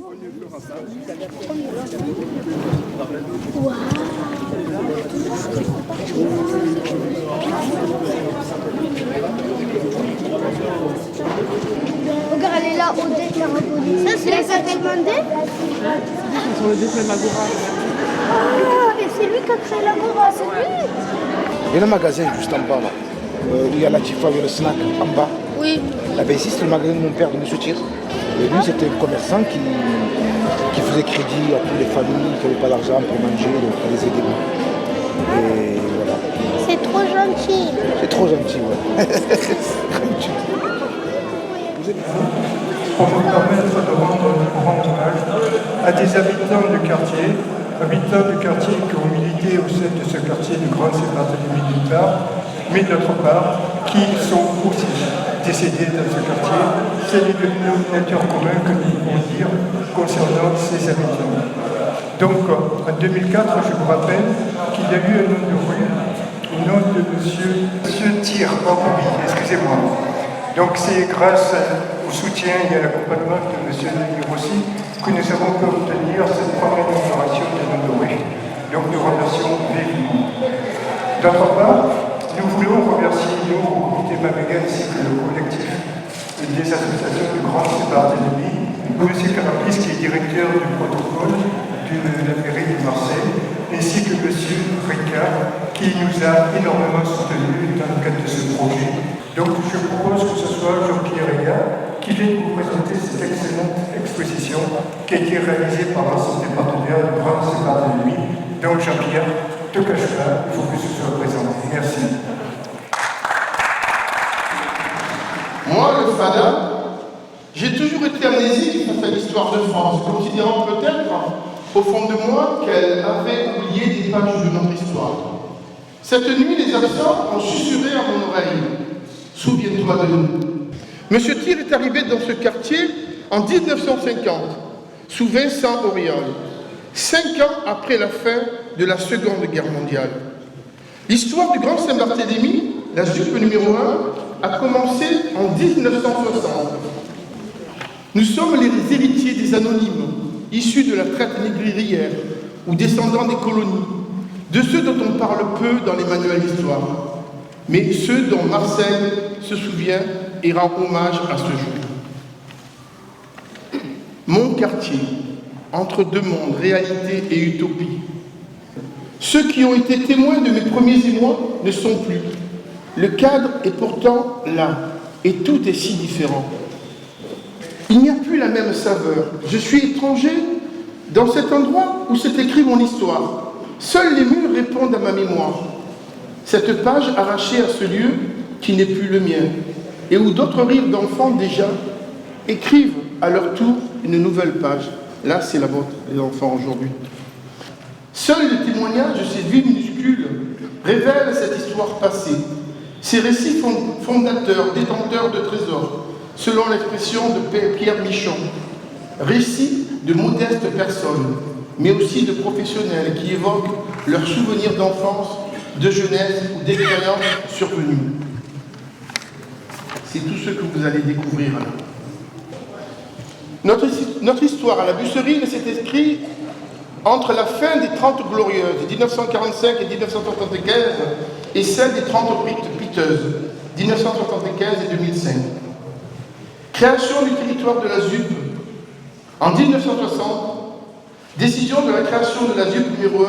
Regarde, elle est là, Odette, la reconnaît. Ça, c'est les appels demandés. Ce sont les dessins de l'Agora. Ah, et c'est lui qui a créé l'Agora, c'est lui. Il y a le magasin juste en bas là, où il y a la Tifa, il y a le snack en bas. Oui. Là-bas ici, c'est le magasin de mon père, de M. Tir. Et lui, c'était un commerçant qui faisait crédit à toutes les familles qui n'avaient pas d'argent pour manger, donc il les aidait. Et voilà. C'est trop gentil. C'est trop gentil, ouais. Pour vous permettre de rendre un grand hommage à des habitants du quartier qui ont milité au sein de ce quartier du Grand Saint-Barthélemy d'une part, mais d'autre part, qui sont aussi décédés dans ce quartier. C'est le dénominateur commun que nous pouvons dire concernant ces habitants. Donc, en 2004, je vous rappelle qu'il y a eu un nom de rue, au nom de Monsieur Tir, excusez-moi. Donc c'est grâce au soutien et à l'accompagnement de M. Denis Rossi que nous avons pu obtenir cette première inauguration de Nondoré. Donc nous remercions vivement. D'autre part, nous voulons remercier nous, au comité Mabéga ainsi que le collectif des associations du Grand Saint-Barthélemy, M. Carapis qui est directeur du protocole de la mairie de Marseille, ainsi que M. Ricard qui nous a énormément soutenus dans le cadre de ce projet. Donc je propose que ce soit Jean-Pierre Eya qui vienne vous présenter cette excellente exposition qui a été réalisée par l'ensemble des partenaires du Grand Saint-Barthélemy. Donc Jean-Pierre, ne te cache pas, il faut que ce soit présenté. Merci. Moi, le Fada, j'ai toujours été amnésique face à l'histoire de France, considérant peut-être au fond de moi qu'elle avait oublié des pages de notre histoire. Cette nuit, les absents ont susurré à mon oreille. Souviens-toi de nous. Monsieur Tir est arrivé dans ce quartier en 1950, sous Vincent Auriol, 5 ans après la fin de la Seconde Guerre mondiale. L'histoire du Grand Saint-Barthélemy, la ZUP numéro 1, a commencé en 1960. Nous sommes les héritiers des anonymes, issus de la traite négrière ou descendants des colonies, de ceux dont on parle peu dans les manuels d'histoire, mais ceux dont Marseille se souvient et rend hommage à ce jour. Mon quartier, entre deux mondes, réalité et utopie. Ceux qui ont été témoins de mes premiers émois ne sont plus. Le cadre est pourtant là, et tout est si différent. Il n'y a plus la même saveur. Je suis étranger dans cet endroit où s'est écrit mon histoire. Seuls les murs répondent à ma mémoire. Cette page arrachée à ce lieu qui n'est plus le mien, et où d'autres rires d'enfants déjà écrivent à leur tour une nouvelle page. Là, c'est la vôtre, les enfants, aujourd'hui. Seuls les témoignages de ces vies minuscules révèlent cette histoire passée, ces récits fondateurs, détenteurs de trésors, selon l'expression de Pierre Michon, récits de modestes personnes, mais aussi de professionnels qui évoquent leurs souvenirs d'enfance, de jeunesse ou d'expériences survenues. C'est tout ce que vous allez découvrir là. Notre histoire à la Busserine s'est écrite entre la fin des 30 glorieuses, 1945 et 1975, et celle des 30 piteuses, 1975 et 2005. Création du territoire de la ZUP en 1960, décision de la création de la ZUP numéro 1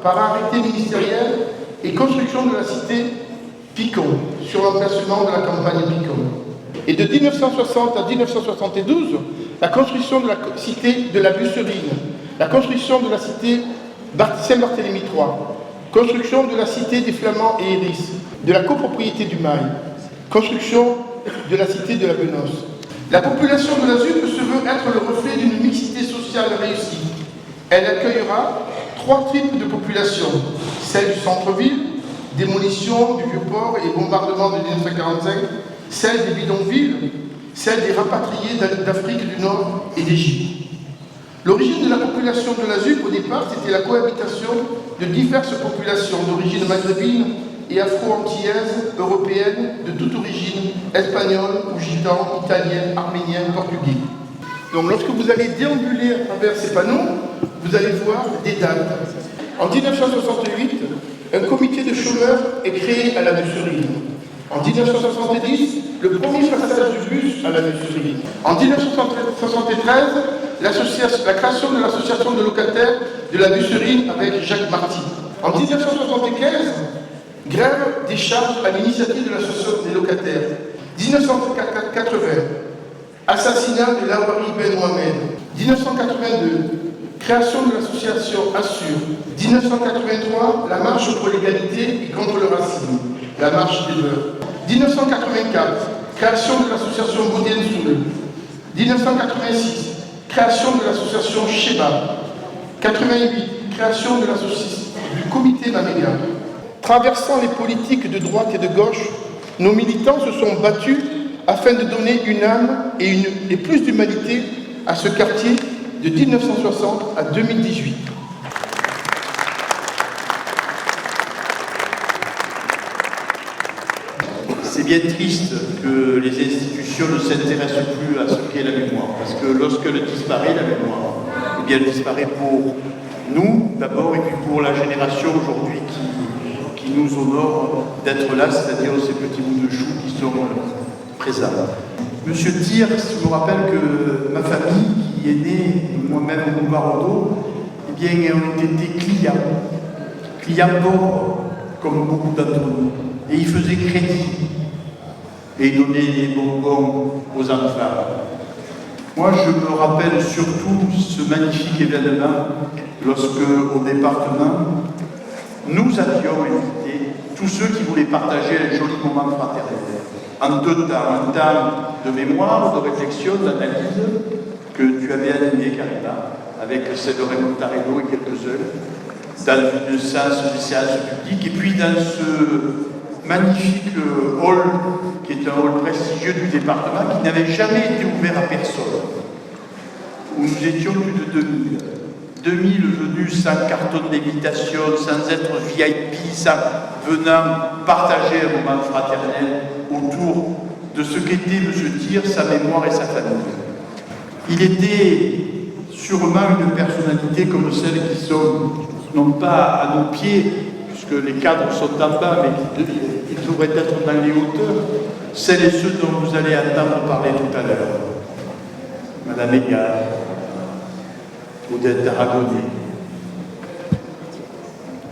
par arrêté ministériel et construction de la cité Picon, sur l'emplacement de la campagne Picon. Et de 1960 à 1972, la construction de la cité de la Busserine, la construction de la cité Saint-Barthélemy III, construction de la cité des Flamands et Héris, de la copropriété du Mail, construction de la cité de la Benosse. La population de la ZUP se veut être le reflet d'une mixité sociale réussie. Elle accueillera 3 types de population, celle du centre-ville, démolition du Vieux-Port et bombardement de 1945, celle des bidonvilles, celle des rapatriés d'Afrique du Nord et d'Égypte. L'origine de la population de la ZUP au départ, c'était la cohabitation de diverses populations d'origine maghrébine et afro-antillaise, européenne, de toute origine, espagnole ou gitan, italien, arménien, portugais. Donc lorsque vous allez déambuler à travers ces panneaux, vous allez voir des dates. En 1968, un comité de chômeurs est créé à la Busserie. En 1970, le premier passage du bus à la Busserie. En 1973, la création de l'association de locataires de la Busserie avec Jacques Marty. En 1975, grève des charges à l'initiative de l'association des locataires. 1980, assassinat de Lawari Ben Mohamed. 1982, création de l'association Assure. 1983, la marche pour l'égalité et contre le racisme, la marche des beurs. 1984, création de l'association Baudien Soul. 1986, création de l'association Sheba. 88, création de l'association du comité Maméga. Traversant les politiques de droite et de gauche, nos militants se sont battus afin de donner une âme et plus d'humanité à ce quartier de 1960 à 2018. C'est bien triste que les institutions ne s'intéressent plus à ce qu'est la mémoire, parce que lorsqu'elle disparaît, la mémoire, eh bien, elle disparaît pour nous d'abord, et puis pour la génération aujourd'hui qui nous honore d'être là, c'est-à-dire ces petits bouts de chou qui sont présents. Monsieur Thiers me rappelle que ma famille, qui est née, moi-même au boulevard Rodot, eh bien, ont été clients pauvres, comme beaucoup d'entre nous. Et ils faisaient crédit, et ils donnaient des bonbons aux enfants. Moi, je me rappelle surtout ce magnifique événement, lorsque, au département, nous avions invité tous ceux qui voulaient partager un joli moment fraternel. En deux temps, un temps de mémoire, de réflexion, d'analyse, que tu avais animé, Karina, avec celle de Raymond Tarello et quelques-uns, dans une séance publique, et puis dans ce magnifique hall, qui est un hall prestigieux du département, qui n'avait jamais été ouvert à personne, où nous étions plus de 2000. 2000 venus sans carton d'invitation, sans être VIP, sans venant partager un moment fraternel autour de ce qu'était M. Thiers, sa mémoire et sa famille. Il était sûrement une personnalité comme celles qui sont, non pas à nos pieds, puisque les cadres sont en bas, mais ils devraient être dans les hauteurs, celles et ceux dont vous allez entendre parler tout à l'heure. Madame Égard, Odette Aragonais,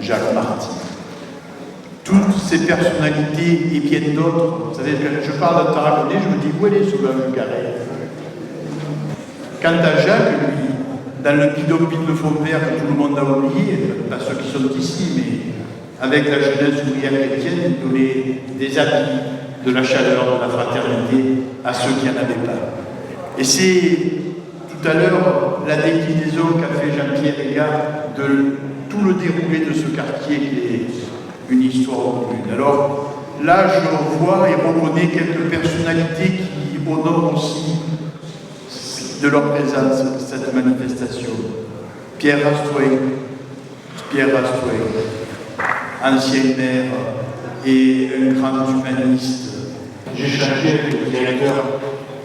Jacques Marty. Toutes ces personnalités et bien d'autres, vous savez, quand je parle de Tarragonnais, je me dis où elle est Solange Garet. Quant à Jacques, lui, dans le bidonville de Fontvert que tout le monde a oublié, pas ceux qui sont ici, mais avec la jeunesse ouvrière chrétienne, il donnait des habits, de la chaleur, de la fraternité à ceux qui n'en avaient pas. Et c'est tout à l'heure la déclinaison qu'a fait Jean-Pierre Égard de tout le déroulé de ce quartier qui est une histoire commune. Alors là, je revois et reconnais quelques personnalités qui honorent aussi de leur présence cette manifestation. Pierre Rastouin, ancien maire et un grand humaniste. J'ai échangé avec le directeur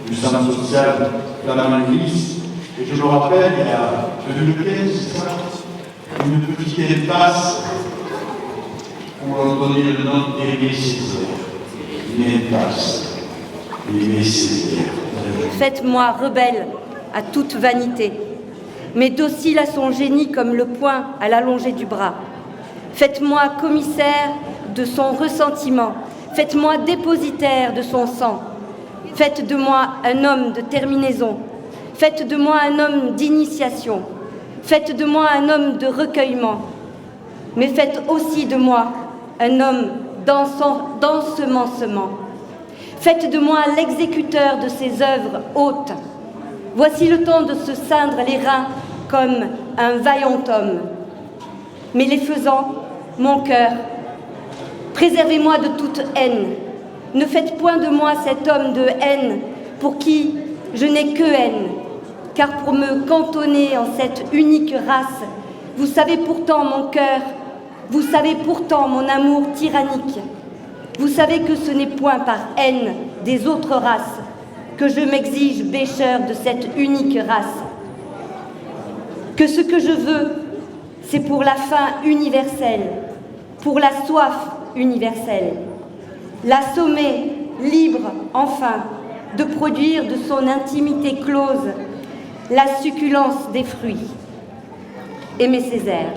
du centre social Flamand Lys, et je me rappelle, il y a 2015, une petite impasse pour leur donner le nom d'Aimé Césaire. Une impasse, Aimé Césaire. Faites-moi rebelle à toute vanité, mais docile à son génie comme le poing à l'allongée du bras. Faites-moi commissaire de son ressentiment, faites-moi dépositaire de son sang. Faites de moi un homme de terminaison, faites de moi un homme d'initiation, faites de moi un homme de recueillement, mais faites aussi de moi un homme d'ensemencement. Faites de moi l'exécuteur de ces œuvres hautes. Voici le temps de se ceindre les reins comme un vaillant homme. Mais les faisant, mon cœur, préservez-moi de toute haine. Ne faites point de moi cet homme de haine pour qui je n'ai que haine. Car pour me cantonner en cette unique race, vous savez pourtant mon cœur, vous savez pourtant mon amour tyrannique. Vous savez que ce n'est point par haine des autres races que je m'exige bêcheur de cette unique race. Que ce que je veux, c'est pour la faim universelle, pour la soif universelle, l'assommer, libre, enfin, de produire de son intimité close la succulence des fruits. Aimé Césaire.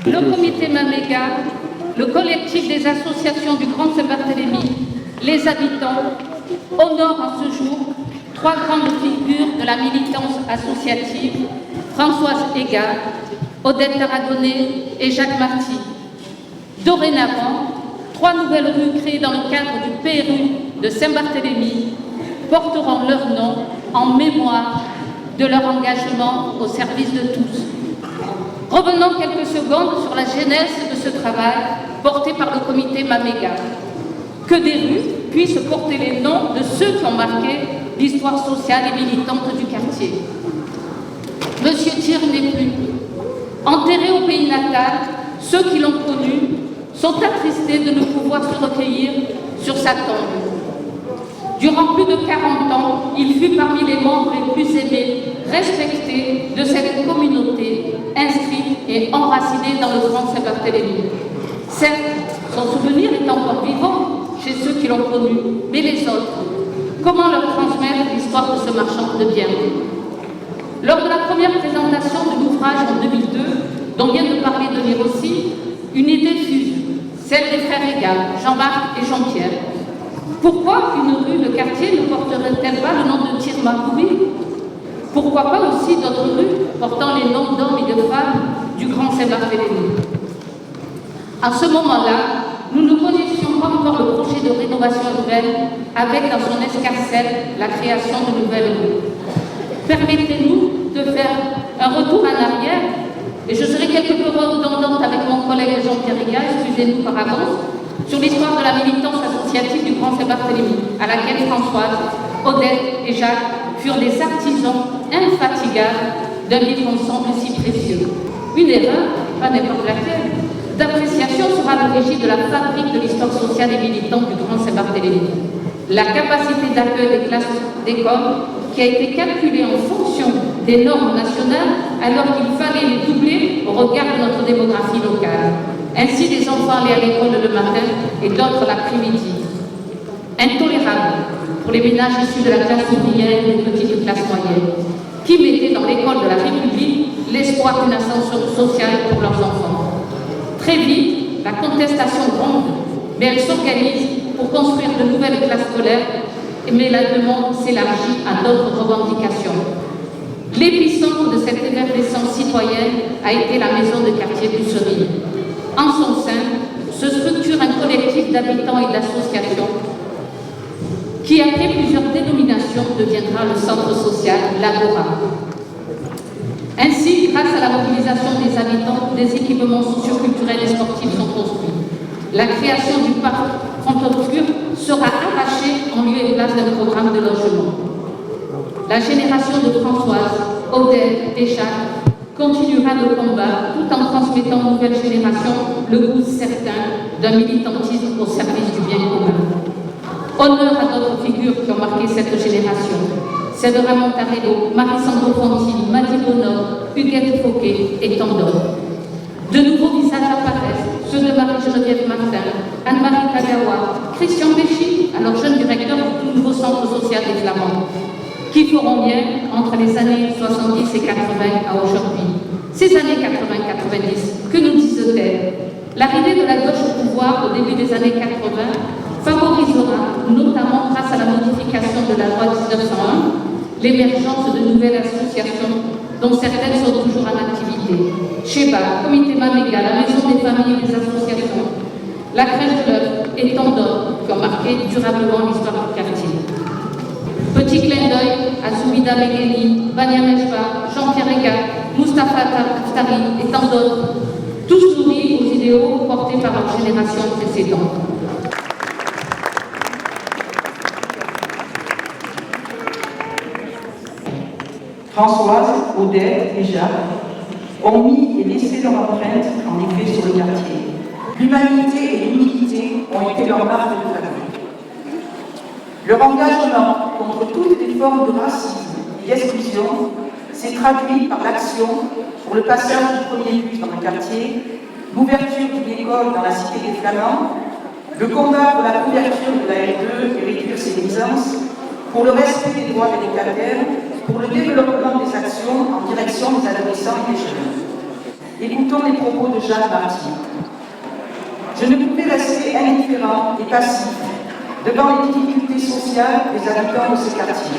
Le comité Maméga, le collectif des associations du Grand Saint-Barthélemy, les habitants, honorent en ce jour 3 grandes figures de la militance associative, Françoise Égard, Odette Tarragonnais et Jacques Marty. Dorénavant, 3 nouvelles rues créées dans le cadre du PRU de Saint-Barthélemy porteront leur nom en mémoire de leur engagement au service de tous. Revenons quelques secondes sur la genèse de ce travail porté par le comité Maméga. Que des rues puissent porter les noms de ceux qui ont marqué l'histoire sociale et militante du quartier. Monsieur Thiers n'est plus. Enterré au pays natal, ceux qui l'ont connu sont attristés de ne pouvoir se recueillir sur sa tombe. Durant plus de 40 ans, il fut parmi les membres les plus aimés, respectés de cette communauté, inscrite et enracinée dans le Grand Saint-Barthélemy. Certes, son souvenir est encore vivant chez ceux qui l'ont connu, mais les autres, comment leur transmettre l'histoire de ce marchand de biens? Lors de la première présentation de l'ouvrage en 2002, dont vient de parler Denis Rossi, une idée fut celle des frères Égard, Jean-Marc et Jean-Pierre. Pourquoi une rue de quartier ne porterait-elle pas le nom de Thiers Macoubi? Pourquoi pas aussi d'autres rues portant les noms d'hommes et de femmes du Grand Saint-Barthélemy? À ce moment-là, nous ne connaissions pas encore le projet de rénovation urbaine avec dans son escarcelle la création de nouvelles rues. Permettez-nous de faire un retour en arrière, et je serai quelque peu redondante avec mon collègue Jean-Pierre Égard, excusez-nous par avance, sur l'histoire de la militance associative du Grand Saint-Barthélemy, à laquelle Françoise, Odette et Jacques furent des artisans infatigables d'un vivre ensemble si précieux. Une erreur, pas n'importe laquelle, d'appréciation sera à l'origine de la fabrique de l'histoire sociale et militante du Grand Saint-Barthélemy. La capacité d'accueil des classes d'école qui a été calculée en fonction des normes nationales alors qu'il fallait les doubler au regard de notre démographie locale. Ainsi, des enfants allaient à l'école le matin et d'autres l'après-midi. Intolérable pour les ménages issus de la classe ouvrière et des petites classes moyennes, qui mettaient dans l'école de la République l'espoir d'une ascension sociale pour leurs enfants. Très vite, la contestation gronde, mais elle s'organise pour construire de nouvelles classes scolaires, mais la demande s'élargit à d'autres revendications. L'épicentre de cette effervescence citoyenne a été la maison de quartier Bussery. En son sein, se structure un collectif d'habitants et d'associations qui, après plusieurs dénominations, deviendra le centre social, l'Agora. Ainsi, grâce à la mobilisation des habitants, des équipements socioculturels et sportifs sont construits. La création du parc Fronton-Obscur sera arrachée en lieu et place d'un programme de logement. La génération de Françoise, Odette et Jacques continuera le combat tout en transmettant aux nouvelles générations le goût certain d'un militantisme au service du bien commun. Honneur à d'autres figures qui ont marqué cette génération. C'est de Ramon Tarello, Marie-Sandro Fonti, Madi Bonheur, Huguette Fauquet et tant d'autres. De nouveaux visages apparaissent, ceux de Marie-Geneviève Martin, Anne-Marie Kagawa, Christian Béchy, alors jeune directeur du tout nouveau centre social des Flamands, qui feront bien entre les années 70 et 80 à aujourd'hui. Ces années 80-90, que nous disent-elles? L'arrivée de la gauche au pouvoir au début des années 80 favorisera, notamment grâce à la modification de la loi 1901, l'émergence de nouvelles associations dont certaines sont toujours en activité. Sheba, Comité Maméga, la Maison des familles et des associations, la Crèche de l'Œuvre et tant d'autres qui ont marqué durablement l'histoire du quartier. Petit clin d'œil à Zoubida Megheni, Bania Meshba, Jean-Pierre Égard, Moustapha Aftari et tant d'autres, tous nourris aux idéaux portés par leur génération précédente. Françoise, Odette et Jacques ont mis et laissé leur empreinte en effet sur le quartier. L'humanité et l'humilité ont été leur marque de fabrique. Leur engagement contre toutes les formes de racisme et d'exclusion s'est traduit par l'action pour le passage du premier bus dans le quartier, l'ouverture d'une école dans la cité des Flamands, le combat pour la couverture de la L2 et réduire ses nuisances, pour le respect des droits des locataires, pour le développement des actions en direction des adolescents et des jeunes. Écoutons les propos de Jeanne Marty. Je ne pouvais rester indifférent et passif devant les difficultés sociales des habitants de ce quartier.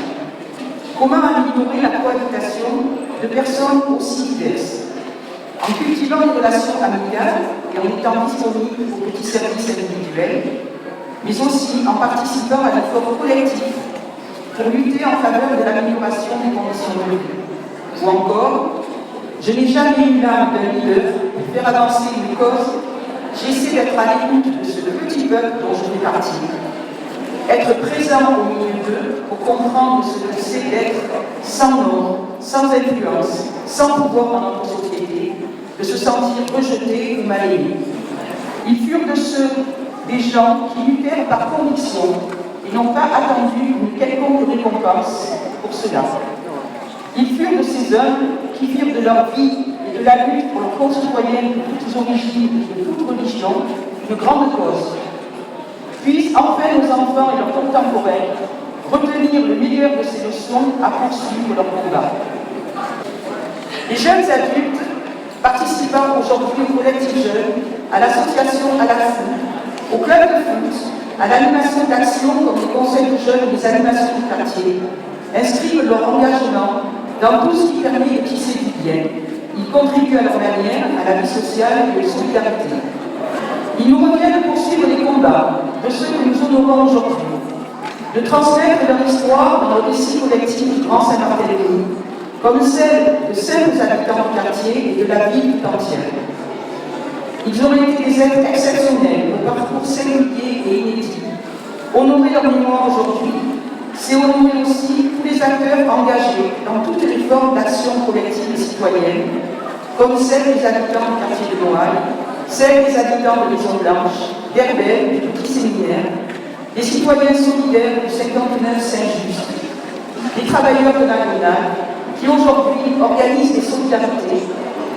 Comment améliorer la cohabitation de personnes aussi diverses? En cultivant une relation amicale et en étant disponible aux petits services individuels, mais aussi en participant à l'effort collectif pour lutter en faveur de l'amélioration des conditions de vie. Ou encore, je n'ai jamais eu l'âme d'un leader pour faire avancer une cause. J'essaie d'être à l'écoute de ce petit peuple dont je fais partie. Être présent au milieu d'eux pour comprendre ce que c'est d'être sans nom, sans influence, sans pouvoir dans notre société, de se sentir rejeté ou mal aimé. Ils furent de ceux des gens qui luttèrent par conviction et n'ont pas attendu une quelconque récompense pour cela. Ils furent de ces hommes qui firent de leur vie et de la lutte pour leurs concitoyens de toutes origines et de toutes religions une grande cause. Puissent enfin nos enfants et leurs contemporains retenir le meilleur de ces leçons à poursuivre leur combat. Les jeunes adultes participant aujourd'hui au collectif jeune, à l'association à la foot, au club de foot, à l'animation d'actions comme les conseils de jeunes et les animations de quartier, inscrivent leur engagement dans tout ce qui permet de tisser du lien. Ils contribuent à leur manière à la vie sociale et aux solidarités. Il nous revient de poursuivre les combats de ceux que nous honorons aujourd'hui, de transmettre leur histoire dans le récit collectif du Grand Saint-Barthélemy, comme celle de simples habitants du quartier et de la ville tout entière. Ils ont été des êtres exceptionnels, au parcours singulier et inédit. Honorer leur mémoire aujourd'hui, c'est honorer aussi tous les acteurs engagés dans toutes les formes d'action collective et citoyenne, comme celle des habitants du quartier de Noailles, celle des habitants de Maison Blanche, d'Herbert, du Petit Séminaire, des citoyens solidaires du 59 Saint-Just, des travailleurs de l'Agonal, qui aujourd'hui organisent des solidarités,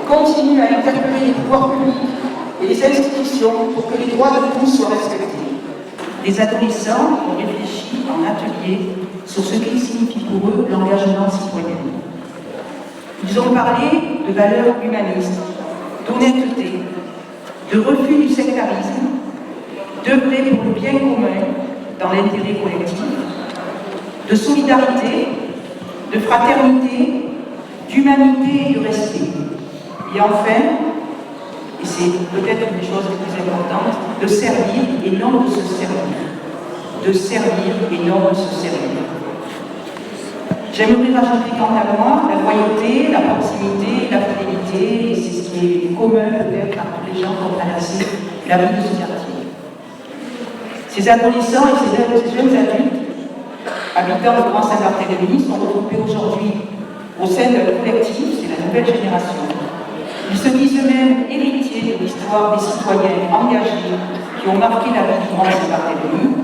continuent à interpeller les pouvoirs publics et les institutions pour que les droits de tous soient respectés. Les adolescents ont réfléchi en atelier sur ce qu'il signifie pour eux l'engagement citoyen. Ils ont parlé de valeurs humanistes, d'honnêteté, de refus du sectarisme, d'œuvrer pour le bien commun dans l'intérêt collectif, de solidarité, de fraternité, d'humanité et de respect. Et enfin, et c'est peut-être une des choses les plus importantes, de servir et non de se servir. De servir et non de se servir. J'aimerais rajouter quant à moi la loyauté, la proximité, la fidélité, et c'est ce qui est commun peut-être à tous les gens qui ont traversé la vie de ce quartier. Ces adolescents et ces jeunes adultes, habitants le Grand Saint-Barthélemy, sont regroupés aujourd'hui au sein d'un collectif, c'est la nouvelle génération. Ils se disent eux-mêmes héritiers de l'histoire des citoyens engagés qui ont marqué la vie du Grand Saint-Barthélemy.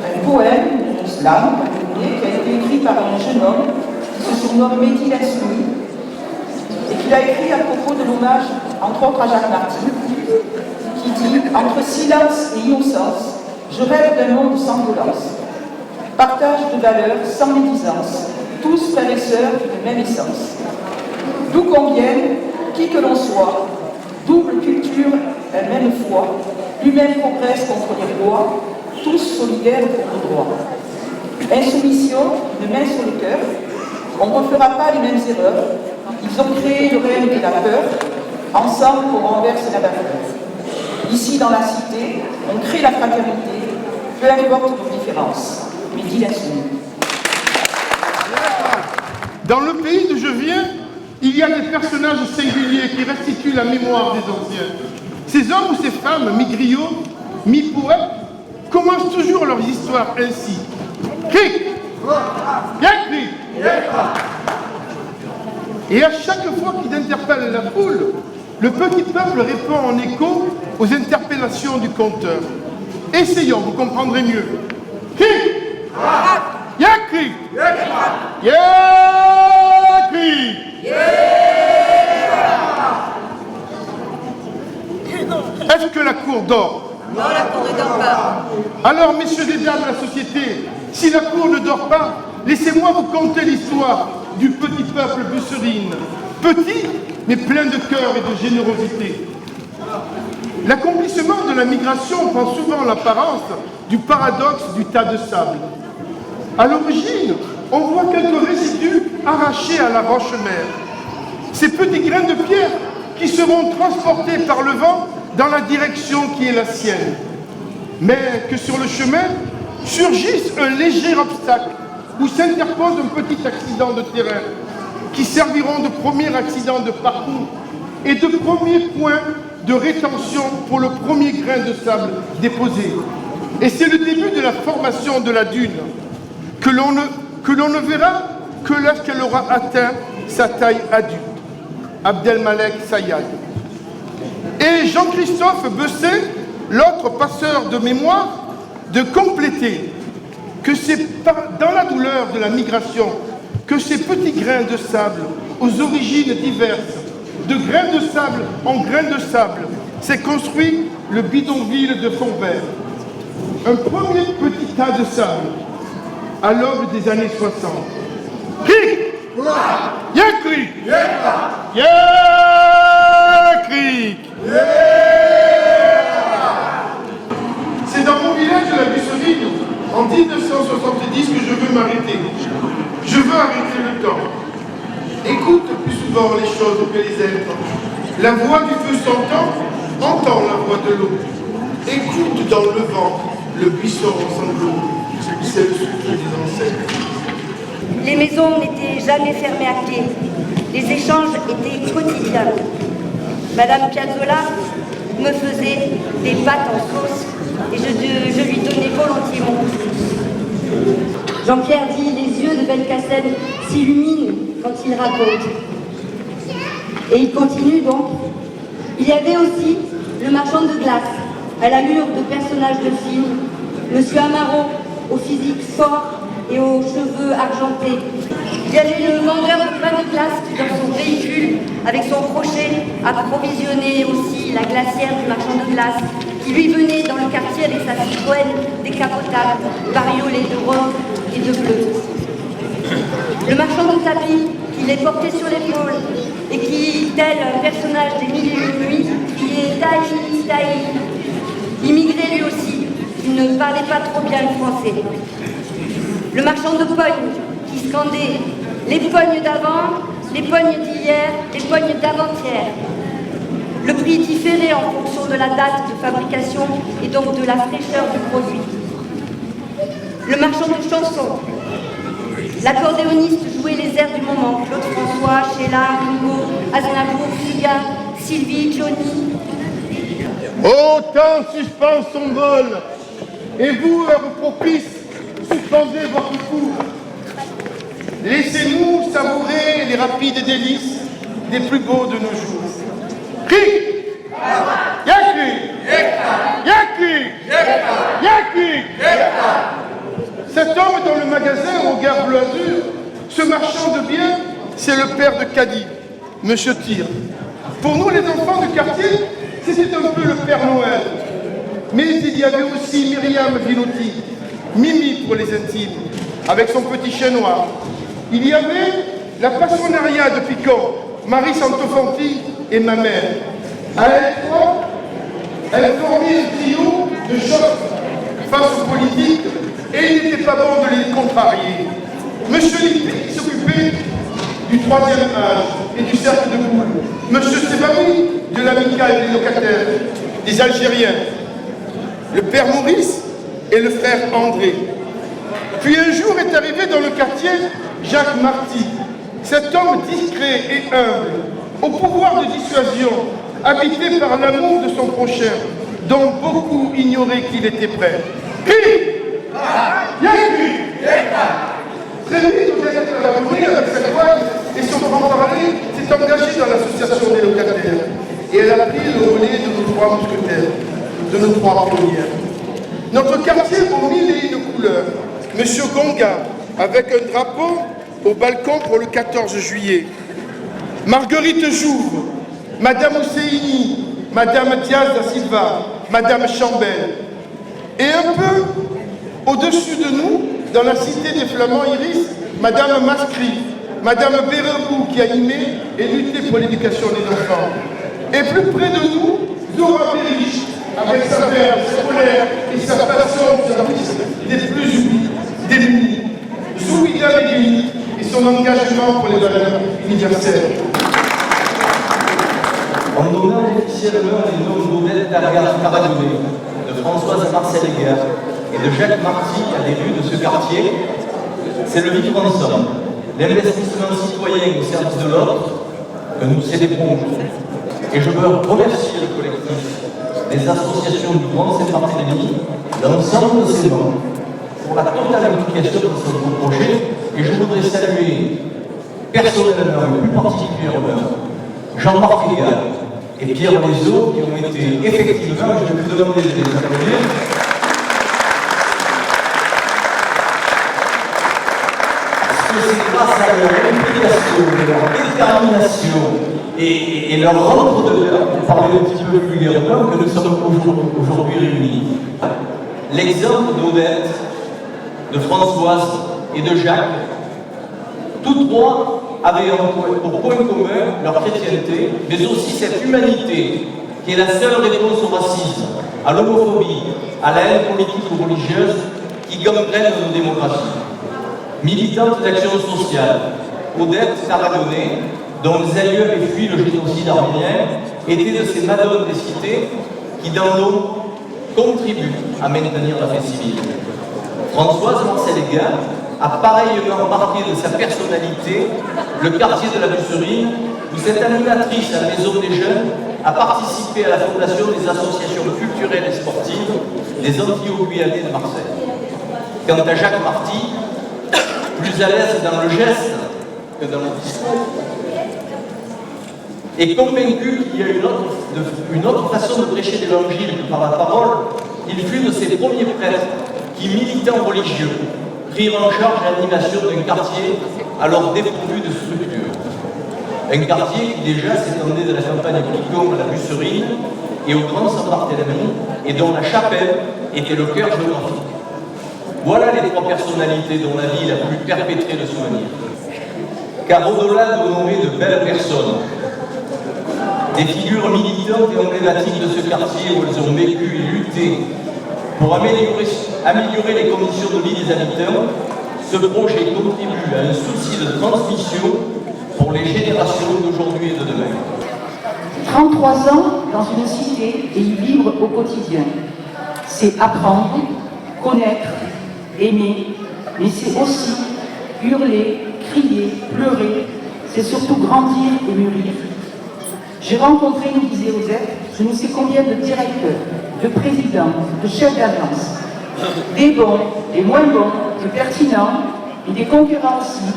Un poème, un slam, qui a été écrit par un jeune homme qui se surnomme Mehdi Lessoumi et qu'il a écrit à propos de l'hommage, entre autres à Jacques Marty, qui dit « Entre silence et innocence, je rêve d'un monde sans violence. Partage de valeurs sans médisance, tous frères et sœurs d'une même essence. D'où qu'on vienne, qui que l'on soit, double culture, même foi, l'humain progresse contre les rois, tous solidaires pour le droit. Insoumission, une main sur le cœur, on ne refera pas les mêmes erreurs. Ils ont créé le règne et la peur, ensemble on renverse la vapeur. Ici dans la cité, on crée la fraternité, peu importe nos différences. Mais dis l'insoumis. Dans le pays d'où je viens, il y a des personnages singuliers qui restituent la mémoire des anciens. Ces hommes ou ces femmes, mi-griots, mi-poètes, commencent toujours leurs histoires ainsi. Cri! Et à chaque fois qu'ils interpellent la foule, le petit peuple répond en écho aux interpellations du conteur. Essayons, vous comprendrez mieux. Qui? Yakri. Yakri. Est-ce que la cour dort? Non, la cour ne dort pas. Alors, messieurs et dames de la société, si la cour ne dort pas, laissez-moi vous conter l'histoire du petit peuple busserine. Petit, mais plein de cœur et de générosité. L'accomplissement de la migration prend souvent l'apparence du paradoxe du tas de sable. À l'origine, on voit quelques résidus arrachés à la roche-mère. Ces petits grains de pierre qui seront transportés par le vent dans la direction qui est la sienne. Mais que sur le chemin surgisse un léger obstacle où s'interpose un petit accident de terrain qui serviront de premier accident de parcours et de premier point de rétention pour le premier grain de sable déposé. Et c'est le début de la formation de la dune que l'on ne verra que lorsqu'elle aura atteint sa taille adulte. Abdelmalek Sayad. Et Jean-Christophe Besset, l'autre passeur de mémoire, de compléter que c'est dans la douleur de la migration que ces petits grains de sable, aux origines diverses, de grains de sable en grains de sable, s'est construit le bidonville de Fourvert. Un premier petit tas de sable à l'aube des années 60. Cric! Yakri! Yakri! C'est dans mon village de la Busserine, en 1970, que je veux m'arrêter. Je veux arrêter le temps. Écoute plus souvent les choses que les êtres. La voix du feu s'entend, entend la voix de l'eau. Écoute dans le vent le buisson en sanglots. C'est le souffle des ancêtres. Les maisons n'étaient jamais fermées à clé. Les échanges étaient quotidiens. Madame Piazzolla me faisait des pâtes en sauce et je lui donnais volontiers mon goût. Jean-Pierre dit « Les yeux de Belkacem s'illuminent quand il raconte ». Et il continue donc. Il y avait aussi le marchand de glace, à l'allure de personnage de film, Monsieur Amaro, au physique fort et aux cheveux argentés. Il y avait le vendeur de pain de glace qui, dans son véhicule, avec son crochet, approvisionnait aussi la glacière du marchand de glace, qui lui venait dans le quartier avec sa Citroën décapotable, bariolée de rose et de bleu. Le marchand de tapis, qui les portait sur l'épaule, et qui, tel un personnage des Mille et une nuits, criait « Taï, Taï », immigré lui aussi, qui ne parlait pas trop bien le français. Le marchand de pognes, qui scandait les pognes d'avant, les pognes d'hier, les pognes d'avant-hier. Le prix différait en fonction de la date de fabrication et donc de la fraîcheur du produit. Le marchand de chansons. L'accordéoniste jouait les airs du moment. Claude François, Sheila, Ringo, Aznavour, Fugain, Sylvie, Johnny. Ô temps suspend son vol, et vous, heure propice, suspendez votre cours. Laissez-nous savourer les rapides délices des plus beaux de nos jours. Cric! Yakri! Yakri! Yakri! Cet homme dans le magasin au regard bleu azur, ce marchand de biens, c'est le père de Caddy, Monsieur Tire. Pour nous, les enfants du quartier, c'était un peu le Père Noël. Mais il y avait aussi Myriam Vinotti, Mimi pour les intimes, avec son petit chien noir. Il y avait la Passionaria de Picon, Marie Santofanti et ma mère. À elle trois, elle formait un trio de choc face aux politiques et il n'était pas bon de les contrarier. Monsieur Lippi s'occupait du troisième âge et du cercle de boule. Monsieur Sebami de l'amicale des locataires, des Algériens. Le père Maurice et le frère André. Puis un jour est arrivé dans le quartier Jacques Marty, cet homme discret et humble, au pouvoir de dissuasion, habité par l'amour de son prochain, dont beaucoup ignoraient qu'il était prêt. Qui? Très vite, au bien-être de la Bourgogne, avec sa toile et son franc-parler, s'est engagé dans l'association des locataires. et elle a pris le relais de nos trois mousquetaires, de nos trois pionniers. Notre quartier aux mille et une couleurs. Monsieur Gonga, avec un drapeau au balcon pour le 14 juillet. Marguerite Jouve, Madame Ousseini, Madame Diaz da Silva, Madame Chambel. Et un peu au-dessus de nous, dans la cité des Flamands Iris, Madame Mascri, Madame Bérebou qui a animé et lutté pour l'éducation des enfants. Et plus près de nous, Zora Berich, avec sa verve, sa colère et sa passion au service des plus démunis. Zouida Begui et son engagement pour les valeurs universelles. En nommant officiellement les noms d'Odette Caradonné, de Françoise Marcel-Heger et de Jacques Marty à des rues de ce quartier, c'est le vivre ensemble, l'investissement citoyen au service de l'autre que nous célébrons aujourd'hui. Et je veux remercier le collectif des associations du Grand Saint-Barthélemy, l'ensemble de ses membres, pour la totale implication de ce projet. Et je voudrais saluer personnellement et plus particulièrement Jean-Marc Heger et Pierre Lézot qui ont été effectivement, je vais vous demander de les applaudir, parce que c'est grâce à leur implication, leur détermination et leur rendre de l'heure, pour parler un petit peu vulgairement, que nous sommes aujourd'hui réunis. L'exemple d'Odette, de Françoise et de Jacques, tous trois avaient pour point commun leur chrétienté, mais aussi cette humanité qui est la seule réponse au racisme, à l'homophobie, à la haine politique ou religieuse qui gangrène nos démocraties. Militante d'action sociale, Odette Caradonné, dont les aïeux avaient fui le génocide arménien, était de ces madones des cités qui, dans l'eau, contribuent à maintenir la paix civile. Françoise Marcel-Heger a pareillement marqué de sa personnalité le quartier de la Busserine, où cette animatrice à la Maison des Jeunes a participé à la fondation des associations culturelles et sportives des Antillais-Guyanais de Marseille. Quant à Jacques Marty, plus à l'aise dans le geste que dans le discours, est convaincu qu'il y a une autre façon de prêcher l'évangile que par la parole, il fut de ces premiers prêtres qui, militants religieux, prirent en charge l'animation d'un quartier alors dépourvu de structure. Un quartier qui déjà s'étendait de la campagne Picon à la Busserine et au Grand Saint-Barthélemy et dont la chapelle était le cœur géographique. Voilà les trois personnalités dont la ville a pu perpétrer le souvenir. Car au-delà d'honorer de belles personnes, des figures militantes et emblématiques de ce quartier où elles ont vécu et lutté pour améliorer les conditions de vie des habitants, ce projet contribue à un souci de transmission pour les générations d'aujourd'hui et de demain. 33 ans dans une cité et y vivre au quotidien, c'est apprendre, connaître, aimer, mais c'est aussi hurler, crier, pleurer, c'est surtout grandir et mûrir. J'ai rencontré, nous disait Odette, je ne sais combien de directeurs, de présidents, de chefs d'agence, des bons, des moins bons, des pertinents et des concurrents aussi.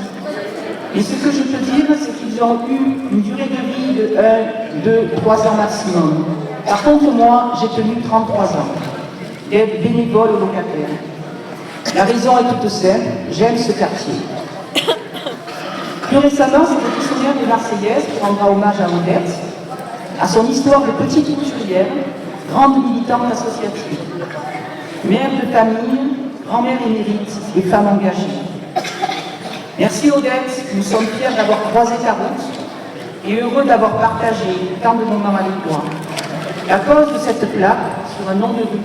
Et ce que je peux dire, c'est qu'ils ont eu une durée de vie de 1, 2, 3 ans maximum. Par contre, moi, j'ai tenu 33 ans, d'être bénévole ou locataire. La raison est toute simple, j'aime ce quartier. Plus récemment, c'est le dictionnaire des Marseillaises qui rendra hommage à Odette, à son histoire de petite couturière, grande militante associative, mère de famille, grand-mère émérite et femme engagée. Merci Odette, nous sommes fiers d'avoir croisé ta route et heureux d'avoir partagé tant de moments avec toi. La cause de cette plaque sur un nom de rue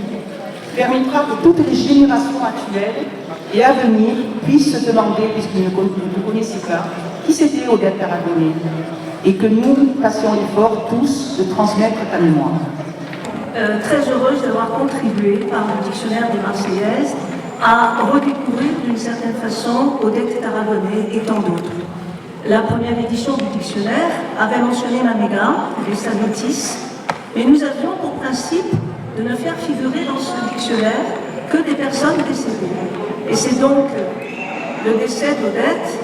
permettra que toutes les générations actuelles et à venir puissent se demander, puisqu'ils ne connaissaient pas, qui c'était Odette Caradonné, et que nous fassions l'effort tous de transmettre ta mémoire. Très heureuse d'avoir contribué par le dictionnaire des Marseillaises à redécouvrir d'une certaine façon Odette Caradonné et tant d'autres. La première édition du dictionnaire avait mentionné Maméga, les Samétis, mais nous avions pour principe de ne faire figurer dans ce dictionnaire que des personnes décédées. Et c'est donc le décès d'Odette,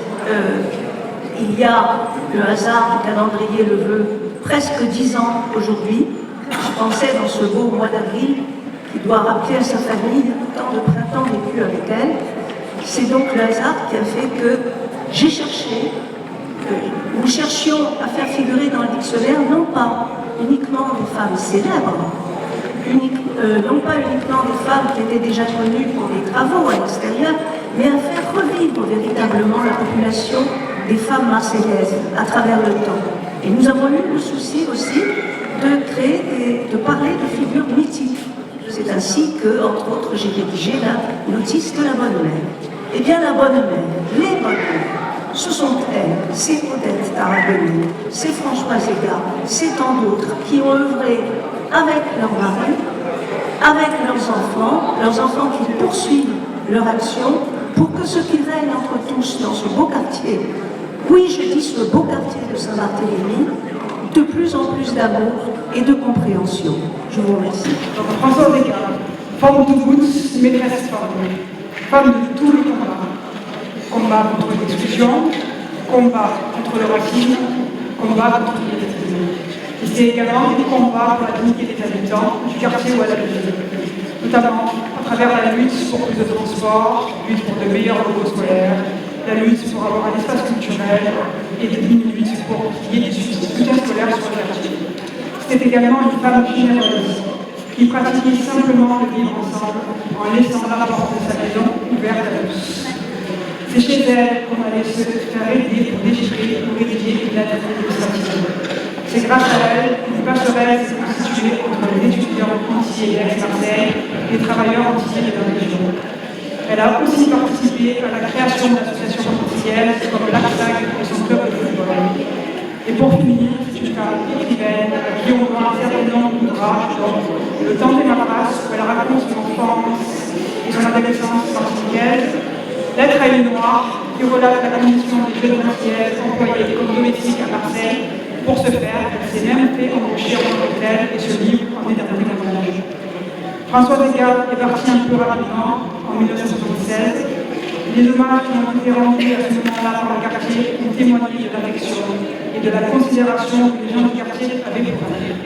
il y a le hasard du calendrier le veut presque 10 ans aujourd'hui. Je pensais dans ce beau mois d'avril qui doit rappeler à sa famille tant de printemps vécu avec elle. C'est donc le hasard qui a fait que j'ai cherché, nous cherchions à faire figurer dans le dictionnaire non pas uniquement des femmes célèbres, non pas uniquement des femmes qui étaient déjà connues pour des travaux à l'extérieur, mais à faire revivre véritablement la population des femmes marseillaises à travers le temps. Et nous avons eu le souci aussi de créer et de parler de figures mythiques. C'est ainsi que, entre autres, j'ai rédigé la notice de la Bonne Mère. Eh bien, la Bonne Mère, les Bonnes Mères, ce sont elles, c'est Odette Tarragoni, c'est Françoise Ega, c'est tant d'autres qui ont œuvré avec leurs maris, avec leurs enfants qui poursuivent leur action pour que ce qui règne entre tous dans ce beau quartier, oui, je dis ce beau quartier de Saint-Barthélemy, de plus en plus d'amour et de compréhension. Je vous remercie. Françoise Ega, femme de gouttes, maîtresse femme de tout le combat. Combat contre l'exclusion, combat contre le racisme, combat contre l'identité. Et c'est également des combats pour la dignité des habitants du quartier où elle habite, notamment à travers la lutte pour plus de transport, la lutte pour de meilleurs locaux scolaires, la lutte pour avoir un espace culturel et une lutte pour qu'il y ait des soutiens scolaires sur le quartier. C'était également une femme généreuse qui pratiquait simplement le vivre ensemble en laissant la porte de sa maison ouverte à tous. C'est chez elle qu'on allait se faire aider pour déchiffrer ou rédiger une lettre administrative. C'est grâce à elle qu'une passerelle s'est constituée entre les étudiants entiers d'Aix-Marseille et les travailleurs entiers de la région. Elle a aussi participé à la création d'associations officielles comme l'ARSAG et son club de football. Et pour finir, c'est une femme écrivaine à qui on doit un certain nombre d'ouvrages, dont Le temps des Marras, où elle raconte son enfance et son adolescence martiniquaise, Lettre à une noire, qui relate la condition des jeunes marseillaises employées comme domestiques à Marseille. Pour ce faire, elle s'est même fait embaucher en tant que telle et ce livre en est un témoignage. Françoise Ega est partie un peu rapidement en 1976. Les hommages qui ont été rendus à ce moment-là par le quartier ont témoigné de l'affection et de la considération que les gens du quartier avaient pour elle.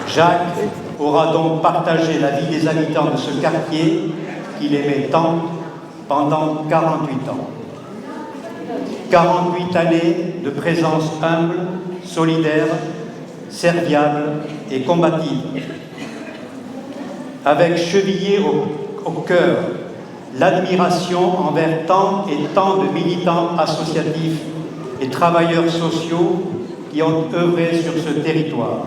Jacques aura donc partagé la vie des habitants de ce quartier qu'il aimait tant pendant 48 ans. 48 années de présence humble, solidaire, serviable et combative. Avec chevillé au cœur l'admiration envers tant et tant de militants associatifs et travailleurs sociaux qui ont œuvré sur ce territoire.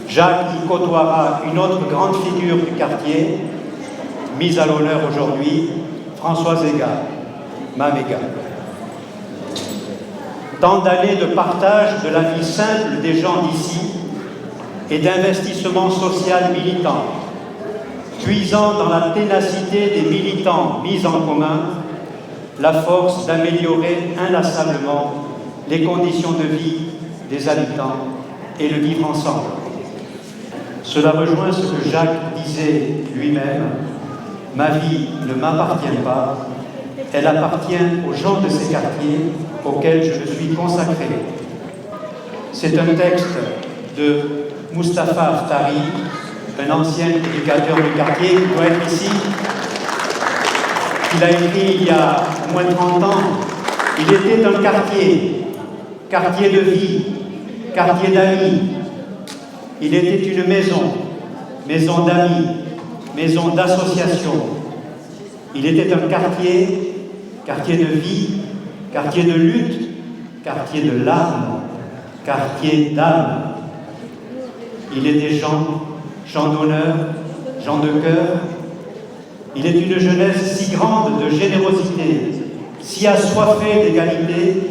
Jacques y côtoiera une autre grande figure du quartier, mise à l'honneur aujourd'hui, Françoise Ega, Mame Ega. Tant d'années de partage de la vie simple des gens d'ici et d'investissement social militant, puisant dans la ténacité des militants mis en commun la force d'améliorer inlassablement les conditions de vie des habitants et le vivre ensemble. Cela rejoint ce que Jacques disait lui-même, « Ma vie ne m'appartient pas, elle appartient aux gens de ces quartiers auxquels je me suis consacré. » C'est un texte de Mustapha Aftari, un ancien éducateur du quartier qui doit être ici. Il a écrit il y a moins de 30 ans. Il était un quartier, quartier de vie, quartier d'amis. Il était une maison, maison d'amis, maison d'association. Il était un quartier, quartier de vie, quartier de lutte, quartier de larmes, quartier d'âme. Il était gens d'honneur, gens de cœur. Il est une jeunesse si grande de générosité, si assoiffée d'égalité,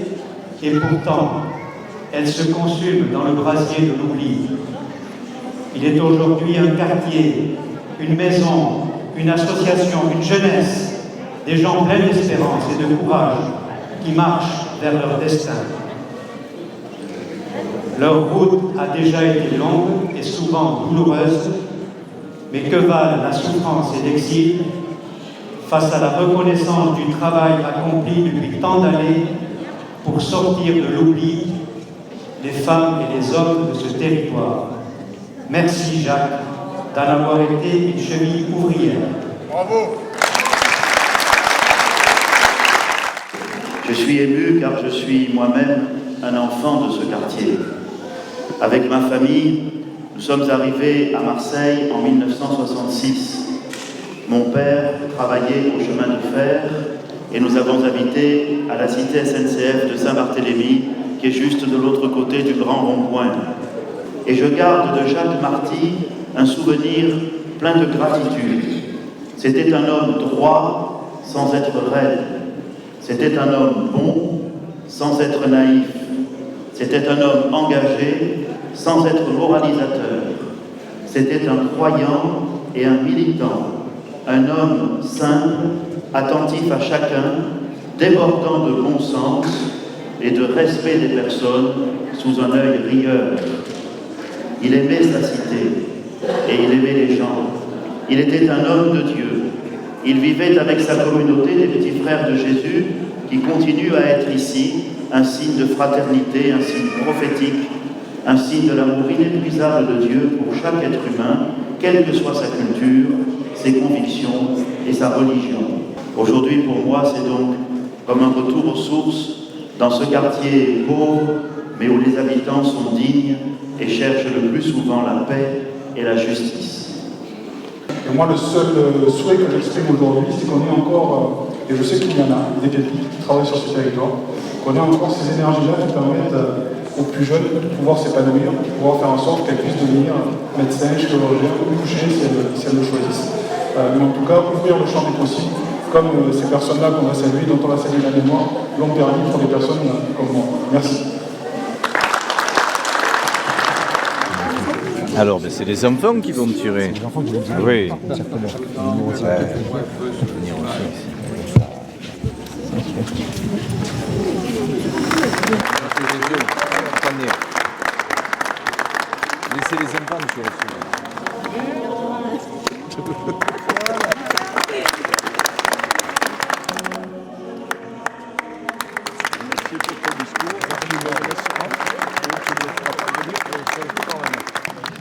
et pourtant, elle se consume dans le brasier de l'oubli. Il est aujourd'hui un quartier, une maison, une association, une jeunesse, des gens pleins d'espérance et de courage qui marchent vers leur destin. Leur route a déjà été longue et souvent douloureuse, mais que valent la souffrance et l'exil face à la reconnaissance du travail accompli depuis tant d'années pour sortir de l'oubli les femmes et les hommes de ce territoire. Merci Jacques d'en avoir été une cheville ouvrière. Bravo. Je suis ému car je suis moi-même un enfant de ce quartier. Avec ma famille, nous sommes arrivés à Marseille en 1966. Mon père travaillait au chemin de fer et nous avons habité à la cité SNCF de Saint-Barthélemy, qui est juste de l'autre côté du grand rond-point. Et je garde de Jacques Marty un souvenir plein de gratitude. C'était un homme droit sans être raide. C'était un homme bon sans être naïf. C'était un homme engagé sans être moralisateur. C'était un croyant et un militant. Un homme simple, attentif à chacun, débordant de bon sens et de respect des personnes sous un œil rieur. Il aimait sa cité et il aimait les gens. Il était un homme de Dieu. Il vivait avec sa communauté des petits frères de Jésus qui continuent à être ici un signe de fraternité, un signe prophétique, un signe de l'amour inépuisable de Dieu pour chaque être humain, quelle que soit sa culture, ses convictions et sa religion. Aujourd'hui, pour moi, c'est donc comme un retour aux sources dans ce quartier pauvre, mais où les habitants sont dignes et cherchent le plus souvent la paix et la justice. Et moi, le seul souhait que j'exprime aujourd'hui, c'est qu'on ait encore, et je sais qu'il y en a, des pépites qui travaillent sur ce territoire, qu'on ait encore ces énergies-là qui permettent aux plus jeunes de pouvoir s'épanouir, de pouvoir faire en sorte qu'elles puissent devenir médecins, chirurgiens ou bouchers si elles le choisissent. Mais en tout cas, ouvrir le champ des possibles, comme ces personnes-là qu'on va saluer, dont on va saluer la mémoire, l'ont permis pour des personnes comme moi. Merci. Alors, ben, c'est les enfants qui vont tirer. Les enfants qui vont tirer. Oui. Laissez les enfants tirer.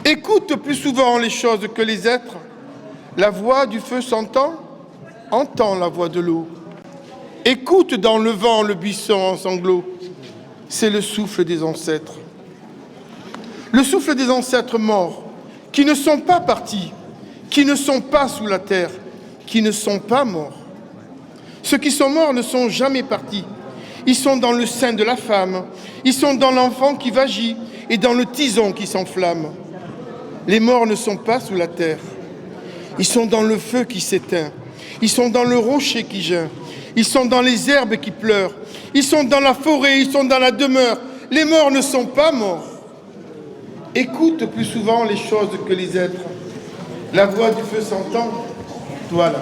Écoute plus souvent les choses que les êtres. La voix du feu s'entend, entend la voix de l'eau. Écoute dans le vent le buisson en sanglots. C'est le souffle des ancêtres. Le souffle des ancêtres morts, qui ne sont pas partis, qui ne sont pas sous la terre, qui ne sont pas morts. Ceux qui sont morts ne sont jamais partis. Ils sont dans le sein de la femme, ils sont dans l'enfant qui vagit et dans le tison qui s'enflamme. Les morts ne sont pas sous la terre. Ils sont dans le feu qui s'éteint. Ils sont dans le rocher qui geint. Ils sont dans les herbes qui pleurent. Ils sont dans la forêt, ils sont dans la demeure. Les morts ne sont pas morts. Écoute plus souvent les choses que les êtres. La voix du feu s'entend. Toi là,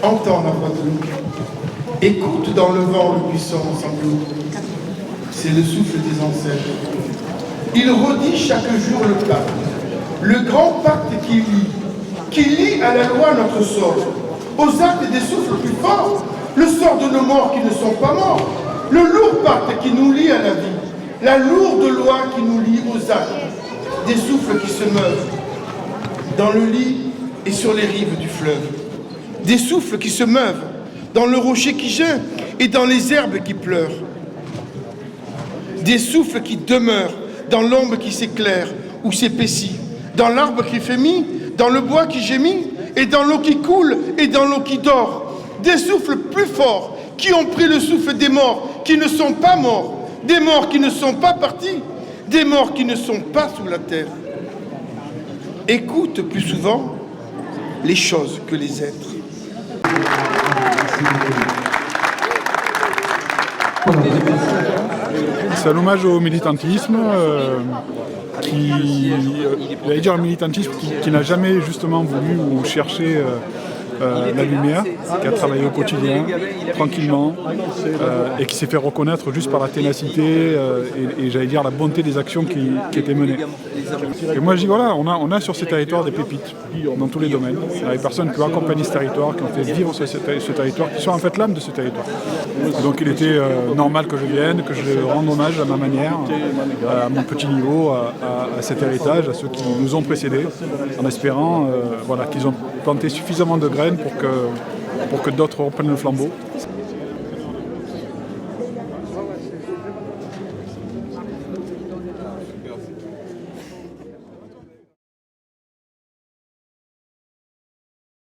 entends la voix de l'eau. Écoute dans le vent le buisson sanglots. C'est le souffle des ancêtres. Il redit chaque jour le pacte. Le grand pacte qui lie à la loi notre sort, aux actes des souffles plus forts, le sort de nos morts qui ne sont pas morts, le lourd pacte qui nous lie à la vie, la lourde loi qui nous lie aux actes, des souffles qui se meuvent dans le lit et sur les rives du fleuve, des souffles qui se meuvent dans le rocher qui geint et dans les herbes qui pleurent, des souffles qui demeurent dans l'ombre qui s'éclaire ou s'épaissit, dans l'arbre qui frémit, dans le bois qui gémit, et dans l'eau qui coule, et dans l'eau qui dort. Des souffles plus forts qui ont pris le souffle des morts, qui ne sont pas morts, des morts qui ne sont pas partis, des morts qui ne sont pas sous la terre. Écoute plus souvent les choses que les êtres. C'est un hommage au militantisme, j'allais dire un militantisme qui n'a jamais justement voulu ou cherché la lumière, qui a travaillé au quotidien, tranquillement, et qui s'est fait reconnaître juste par la ténacité et j'allais dire la bonté des actions qui étaient menées. Et moi je dis voilà, on a sur ces territoires des pépites, dans tous les domaines. Il y a des personnes qui ont accompagné ce territoire, qui ont fait vivre ce territoire, qui sont en fait l'âme de ce territoire. Donc il était normal que je vienne, que je rende hommage à ma manière, à mon petit niveau, à cet héritage, à ceux qui nous ont précédés, en espérant voilà, qu'ils ont planté suffisamment de graines pour que d'autres reprennent le flambeau.